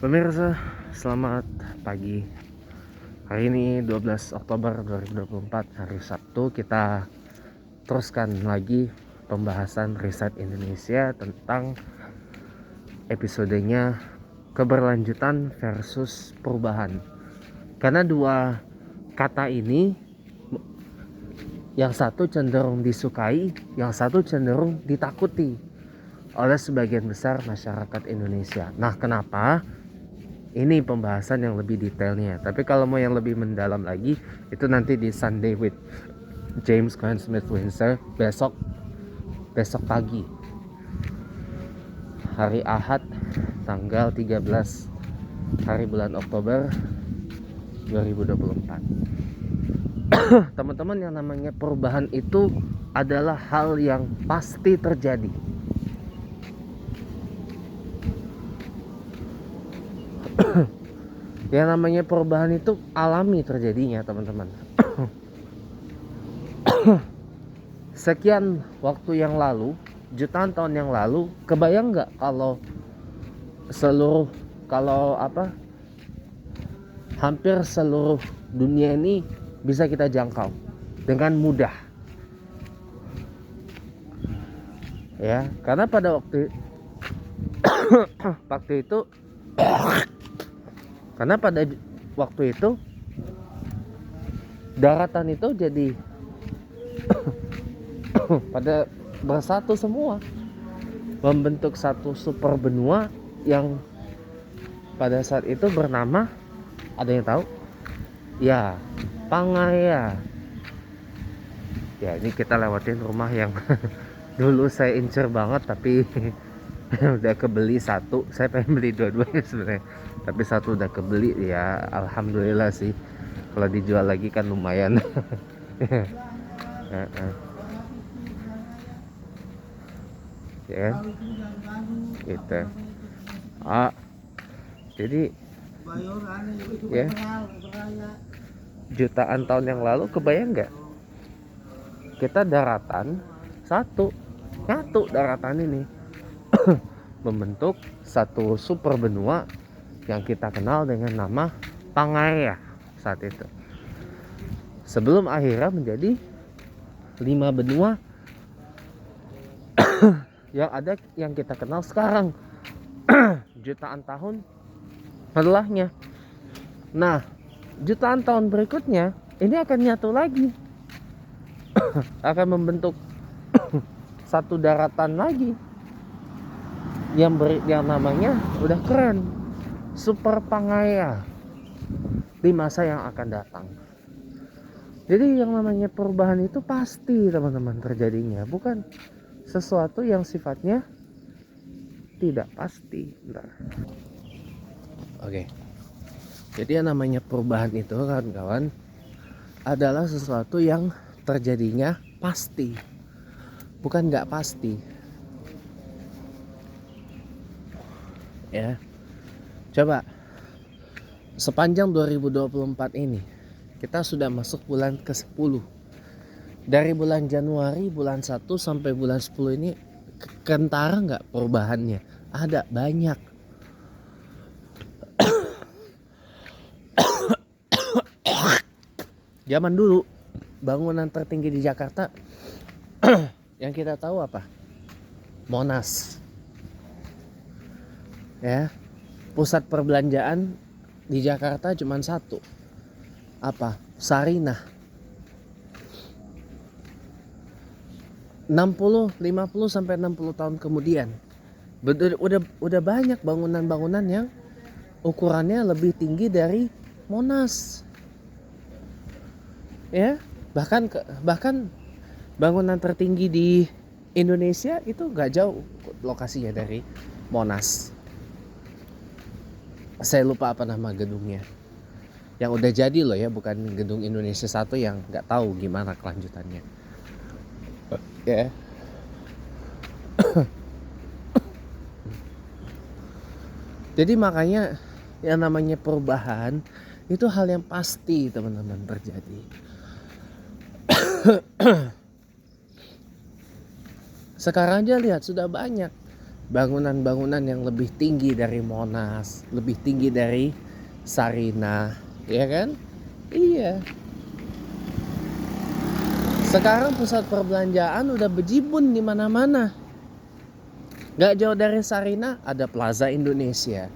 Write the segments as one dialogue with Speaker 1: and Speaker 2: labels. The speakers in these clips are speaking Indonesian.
Speaker 1: Pemirsa, selamat pagi. Hari ini 12 Oktober 2024, hari Sabtu. Kita teruskan lagi pembahasan riset Indonesia tentang episodenya keberlanjutan versus perubahan. Karena dua kata ini, yang satu cenderung disukai, yang satu cenderung ditakuti oleh sebagian besar masyarakat Indonesia. Nah, kenapa? Ini pembahasan yang lebih detailnya. Tapi kalau mau yang lebih mendalam lagi, itu nanti di Sunday with James Cohen Smith Windsor besok pagi, hari Ahad, tanggal 13 hari bulan Oktober 2024. Teman-teman, yang namanya perubahan itu adalah hal yang pasti terjadi. Yang namanya perubahan itu alami terjadinya, teman-teman. Sekian waktu yang lalu, jutaan tahun yang lalu, kebayang nggak hampir seluruh dunia ini bisa kita jangkau dengan mudah, ya? Karena pada waktu itu daratan itu jadi pada bersatu semua, membentuk satu super benua yang pada saat itu bernama, ada yang tahu? Ya, Pangaea. Ya, ini kita lewatin rumah yang dulu saya incer banget, tapi udah kebeli satu. Saya pengen beli dua-duanya sebenarnya, tapi satu udah kebeli. Ya, alhamdulillah sih. Kalau dijual lagi kan lumayan. Ya, gitu. Jadi ya, jutaan tahun yang lalu, kebayang nggak kita daratan satu, nyatu daratan ini membentuk satu super benua yang kita kenal dengan nama Pangaea saat itu, sebelum akhirnya menjadi 5 benua yang kita kenal sekarang jutaan tahun setelahnya. Nah, jutaan tahun berikutnya ini akan nyatu lagi, akan membentuk satu daratan lagi yang namanya udah keren, Super Pangaea, di masa yang akan datang. Jadi yang namanya perubahan itu pasti, teman-teman, terjadinya, bukan sesuatu yang sifatnya tidak pasti. Oke. Jadi yang namanya perubahan itu, kawan-kawan, adalah sesuatu yang terjadinya pasti, bukan nggak pasti. Ya, coba sepanjang 2024 ini kita sudah masuk bulan ke-10. Dari bulan Januari, bulan 1 sampai bulan 10 ini kentara nggak perubahannya? Ada, banyak. Zaman dulu bangunan tertinggi di Jakarta yang kita tahu apa? Monas. Ya, pusat perbelanjaan di Jakarta cuma satu, apa? Sarinah. 50 sampai 60 tahun kemudian udah banyak bangunan-bangunan yang ukurannya lebih tinggi dari Monas. Ya, bahkan bangunan tertinggi di Indonesia itu gak jauh lokasinya dari Monas. Saya lupa apa nama gedungnya, yang udah jadi loh ya, bukan gedung Indonesia 1 yang gak tahu gimana kelanjutannya. Ya. Jadi makanya yang namanya perubahan itu hal yang pasti, teman-teman, terjadi. Sekarang aja lihat, sudah banyak bangunan-bangunan yang lebih tinggi dari Monas, lebih tinggi dari Sarinah, ya kan? Iya. Sekarang pusat perbelanjaan udah bejibun di mana-mana. Gak jauh dari Sarinah ada Plaza Indonesia.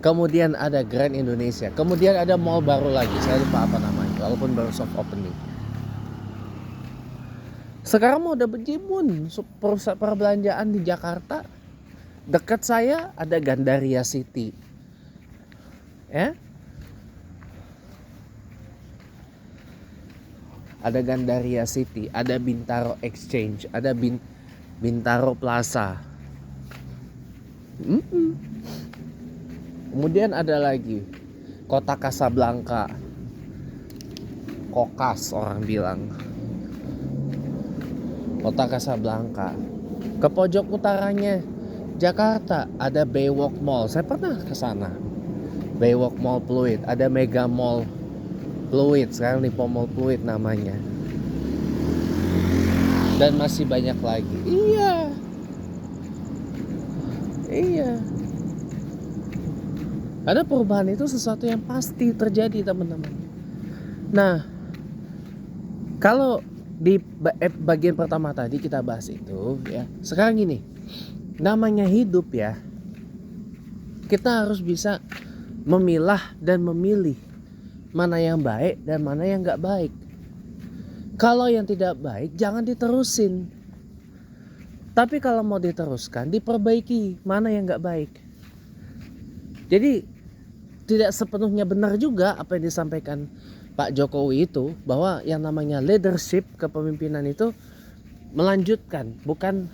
Speaker 1: Kemudian ada Grand Indonesia. Kemudian ada mall baru lagi, saya lupa apa namanya, walaupun baru soft opening. Sekarang mau udah bejibun pusat perbelanjaan di Jakarta. Dekat saya ada Gandaria City. Ya? Ada Gandaria City, ada Bintaro Exchange, ada Bintaro Plaza. Kemudian ada lagi Kota Casablanca, Kokas orang bilang. Kota Casablanca. Ke pojok utaranya Jakarta ada Baywalk Mall. Saya pernah ke sana. Baywalk Mall Pluit, ada Mega Mall Pluit, sekarang Lipo Mall Pluit namanya. Dan masih banyak lagi. Iya. Ada perubahan itu sesuatu yang pasti terjadi, teman-teman. Nah, kalau di bagian pertama tadi kita bahas itu ya. Sekarang gini, namanya hidup ya. Kita harus bisa memilah dan memilih mana yang baik dan mana yang gak baik. Kalau yang tidak baik jangan diterusin. Tapi kalau mau diteruskan, diperbaiki mana yang gak baik. Jadi tidak sepenuhnya benar juga apa yang disampaikan Pak Jokowi itu, bahwa yang namanya leadership, kepemimpinan itu melanjutkan, bukan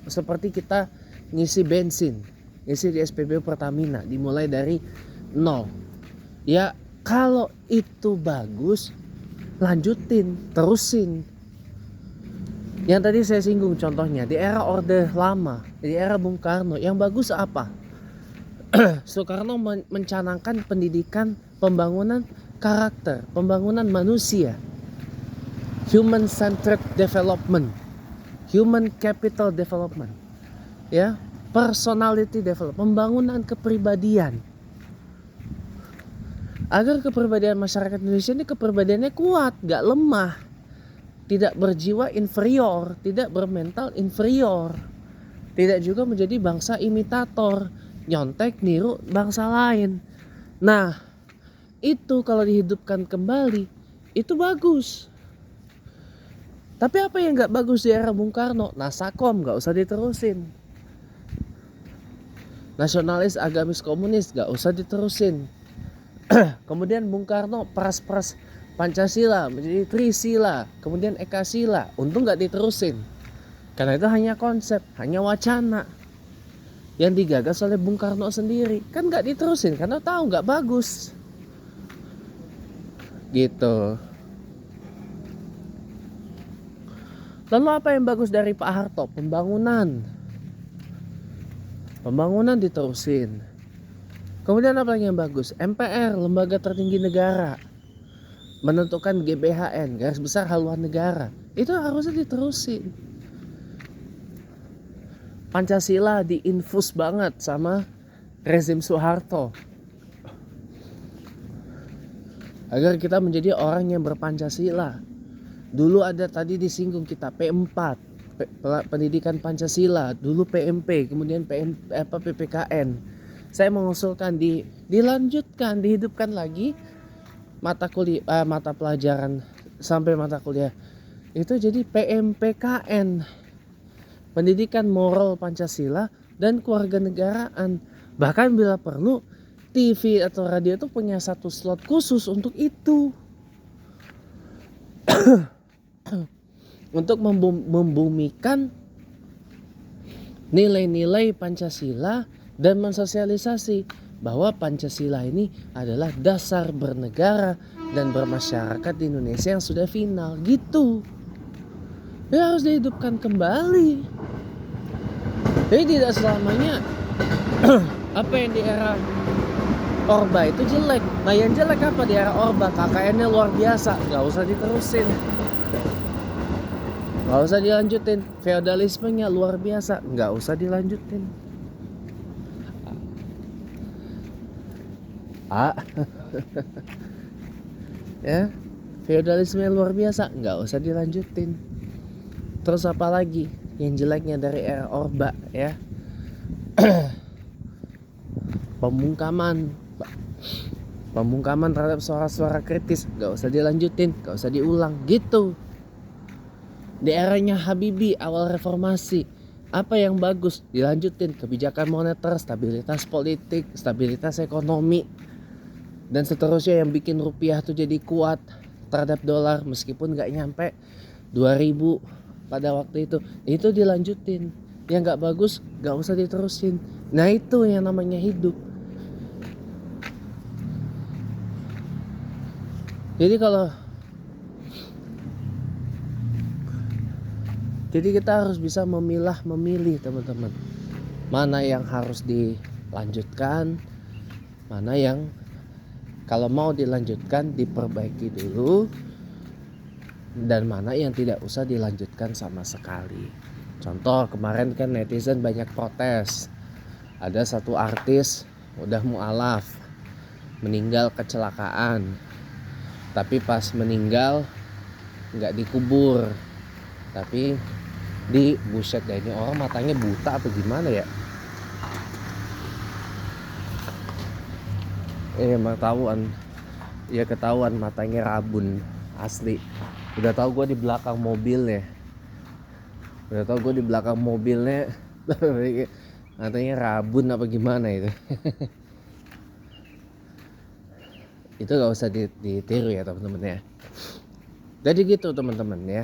Speaker 1: seperti kita ngisi bensin, ngisi di SPBU Pertamina dimulai dari nol. Ya kalau itu bagus, lanjutin, terusin. Yang tadi saya singgung contohnya di era Orde Lama, di era Bung Karno, yang bagus apa? Soekarno mencanangkan pendidikan, pembangunan karakter, pembangunan manusia, human centered development, human capital development, ya, personality development, pembangunan kepribadian, agar kepribadian masyarakat Indonesia ini kepribadiannya kuat, gak lemah, tidak berjiwa inferior, tidak bermental inferior, tidak juga menjadi bangsa imitator, nyontek, niru bangsa lain. Nah, itu kalau dihidupkan kembali, itu bagus. Tapi apa yang gak bagus di era Bung Karno? Nasakom gak usah diterusin. Nasionalis, agamis, komunis gak usah diterusin. Kemudian Bung Karno peras-peras Pancasila menjadi Trisila, kemudian Ekasila, untung gak diterusin. Karena itu hanya konsep, hanya wacana yang digagas oleh Bung Karno sendiri. Kan gak diterusin karena tahu gak bagus. Gitu. Lalu apa yang bagus dari Pak Harto? Pembangunan diterusin. Kemudian apa lagi yang bagus? MPR, lembaga tertinggi negara, menentukan GBHN, garis besar haluan negara. Itu harusnya diterusin. Pancasila diinfus banget sama rezim Soeharto, agar kita menjadi orang yang berpancasila. Dulu ada tadi disinggung kita P4, pendidikan Pancasila, dulu PMP, kemudian PPKN. Saya mengusulkan dilanjutkan, dihidupkan lagi mata pelajaran sampai mata kuliah itu jadi PMPKN, pendidikan moral Pancasila dan kewarganegaraan. Bahkan bila perlu TV atau radio itu punya satu slot khusus untuk itu. Untuk membumikan nilai-nilai Pancasila dan mensosialisasi bahwa Pancasila ini adalah dasar bernegara dan bermasyarakat di Indonesia yang sudah final gitu. Ya harus dihidupkan kembali. Jadi tidak selamanya apa yang di era Orba itu jelek. Nah yang jelek apa di era Orba? KKN-nya luar biasa, gak usah diterusin, gak usah dilanjutin. Feodalismenya luar biasa, gak usah dilanjutin. A. Ya, feodalisme yang luar biasa, nggak usah dilanjutin. Terus apa lagi yang jeleknya dari era Orba ya? Pembungkaman terhadap suara-suara kritis, nggak usah dilanjutin, nggak usah diulang gitu. Di eranya Habibie awal reformasi, apa yang bagus dilanjutin, kebijakan moneter, stabilitas politik, stabilitas ekonomi, dan seterusnya yang bikin rupiah tuh jadi kuat terhadap dolar meskipun nggak nyampe 2000 pada waktu itu dilanjutin. Yang nggak bagus nggak usah diterusin. Nah itu yang namanya hidup. Jadi kita harus bisa memilih teman-teman, mana yang harus dilanjutkan, mana yang kalau mau dilanjutkan diperbaiki dulu, dan mana yang tidak usah dilanjutkan sama sekali. Contoh kemarin kan netizen banyak protes, ada satu artis udah mualaf meninggal kecelakaan, tapi pas meninggal nggak dikubur, tapi di buset deh, ini orang matanya buta apa gimana ya? Ketahuan matanya rabun asli. Udah tahu gue di belakang mobilnya matanya rabun apa gimana itu. Itu gak usah ditiru ya teman-teman ya. Jadi gitu teman-teman ya.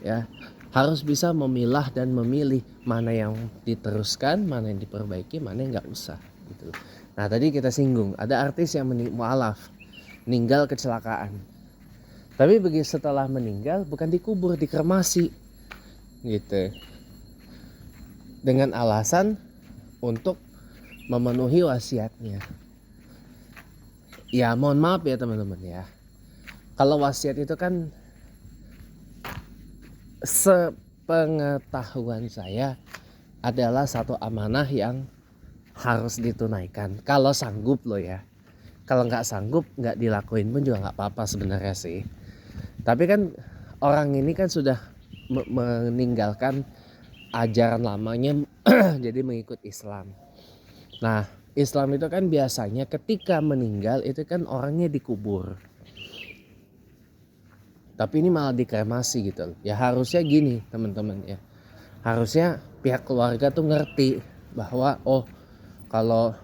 Speaker 1: Ya, harus bisa memilah dan memilih mana yang diteruskan, mana yang diperbaiki, mana yang nggak usah gitu. Nah tadi kita singgung ada artis yang mualaf meninggal kecelakaan, tapi begitu setelah meninggal bukan dikubur, dikremasi gitu, dengan alasan untuk memenuhi wasiatnya. Ya mohon maaf ya teman-teman ya, kalau wasiat itu kan sepengetahuan saya adalah satu amanah yang harus ditunaikan kalau sanggup loh ya. Kalau nggak sanggup nggak dilakuin pun juga nggak apa-apa sebenarnya sih. Tapi kan orang ini kan sudah meninggalkan ajaran lamanya jadi mengikut Islam. Nah Islam itu kan biasanya ketika meninggal itu kan orangnya dikubur, tapi ini malah dikremasi gitu. Ya harusnya gini teman-teman ya, harusnya pihak keluarga tuh ngerti bahwa kalau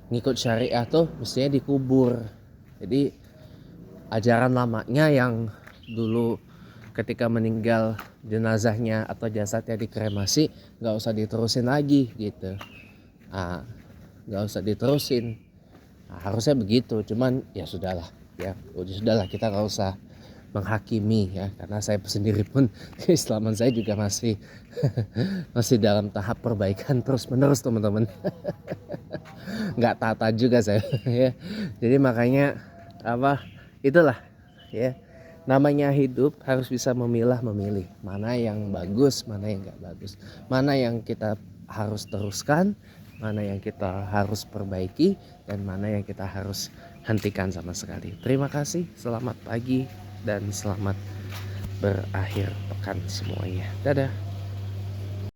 Speaker 1: ngikut syariah tuh mestinya dikubur. Jadi ajaran lamanya yang dulu ketika meninggal jenazahnya atau jasadnya dikremasi nggak usah diterusin lagi gitu. Nggak usah diterusin. Harusnya begitu. Cuman ya sudahlah kita nggak usah menghakimi ya, karena saya sendiri pun keislaman saya juga masih dalam tahap perbaikan terus menerus teman-teman. Nggak tata juga saya ya. Jadi makanya itulah ya, namanya hidup harus bisa memilih mana yang bagus, mana yang nggak bagus, mana yang kita harus teruskan, mana yang kita harus perbaiki, dan mana yang kita harus hentikan sama sekali. Terima kasih, selamat pagi dan selamat berakhir pekan semuanya. Dadah.